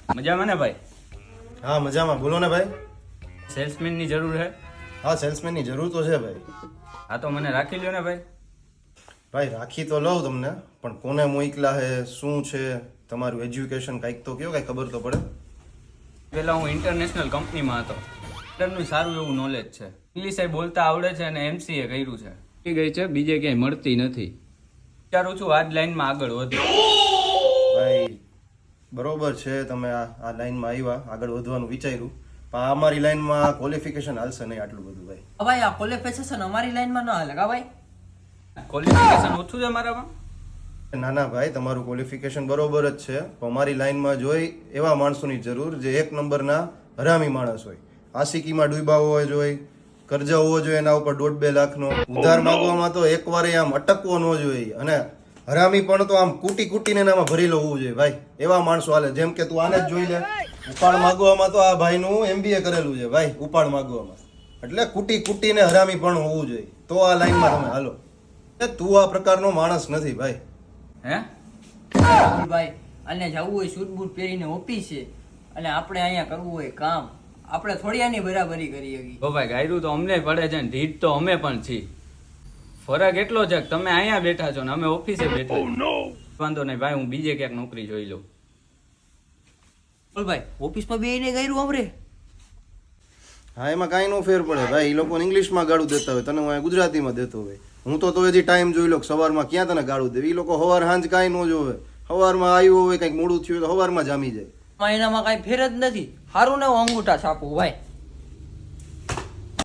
મજામાં ને ભાઈ? હા મજામાં, બોલો ને ભાઈ. સેલ્સમેન ની જરૂર છે? હા સેલ્સમેન ની જરૂર તો છે ભાઈ. હા તો મને રાખી લ્યો ને ભાઈ. ભાઈ રાખી તો લઉં તમને, પણ કોને મોકલા છે, શું છે, તમારું એજ્યુકેશન કાંઈક તો કયો, કાંઈ ખબર તો પડે. પહેલા હું ઇન્ટરનેશનલ કંપનીમાં હતો. ઇન્ટરનું સારું એવું નોલેજ છે, ઇંગ્લિશ બોલતા આવડે છે અને MCA કર્યું છે. થઈ ગઈ છે, બીજે ક્યાંય મળતી નથી. વિચારું છું આ જ લાઈનમાં આગળ વધુ. ભાઈ બરોબર છે, તમે આ લાઈનમાં આવ્યા, આગળ વધવાનું વિચાર્યું, પણ આ અમારી લાઈનમાં ક્વોલિફિકેશન હાલશે નહીં આટલું બધું ભાઈ. ભાઈ આ ક્વોલિફિકેશન અમારી લાઈનમાં ન હાલે કા ભાઈ? ક્વોલિફિકેશન ઓછું છે મારામાં? ના ના ભાઈ, તમારું ક્વોલિફિકેશન બરોબર જ છે, પણ અમારી લાઈનમાં જોઈ એવા માણસોની જરૂર જે એક નંબરના હરામી માણસ હોય, આશિકીમાં ડૂબા હોવો જોઈએ, કરજા હોવો જોઈએ એના ઉપર 1.5-2 લાખનો, ઉધાર માંગવામાં તો એકવારે આમ અટકવો ન જોઈએ, અને હરામી પણ તો આમ કૂટી કૂટીને એનામાં ભરેલો હોવું જોઈએ ભાઈ. એવા માણસો હાલે. જેમ કે તું આને જ જોઈ લે, ઉપાડ માગવામાં તો આ ભાઈનું MBA કરેલું છે ભાઈ, ઉપાડ માગવામાં. એટલે કૂટી કૂટીને હરામી પણ હોવું જોઈએ, તો આ લાઈનમાં તમે હાલો. તું આ પ્રકારનો માણસ નથી ભાઈ. હે ભાઈ અને જવું હોય સૂટ બૂટ પહેરીને ઓફિસે, અને આપણે અહીંયા કરવું હોય કામ, આપણે થોડી આની બરાબરી કરી શકીએ. ઓ ભાઈ ગાયરું તો અમને પડે છે ને ઢીઠ તો અમે પણ છીએ. ફરક એટલો છે કે તમે અહીંયા બેઠા છો ને અમે ઓફિસે બેઠા છીએ. વાંધો નહીં ભાઈ, હું બીજે ક્યાંક નોકરી જોઈ લઉં. બોલ ભાઈ, ઓફિસમાં બેહીને ગયું અમરે? હા એમાં કાંઈ નો ફેર પડે ભાઈ, એ લોકોને ઇંગ્લિશમાં ગાળું દેતા હોય, તને હું અહીંયા ગુજરાતીમાં દેતો હોય. હું તો હજી ટાઈમ જોઈ લો, સવારમાં ક્યાં તને ગાળું દેવી. એ લોકો સવાર સાંજ કાંઈ ન જોવે, સવારમાં આવ્યું હોય કંઈક મોડું થયું તો સવારમાં જામી જાય. એનામાં કાંઈ ફેર જ નથી. સારું ને હું અંગૂઠા છાપું ભાઈ.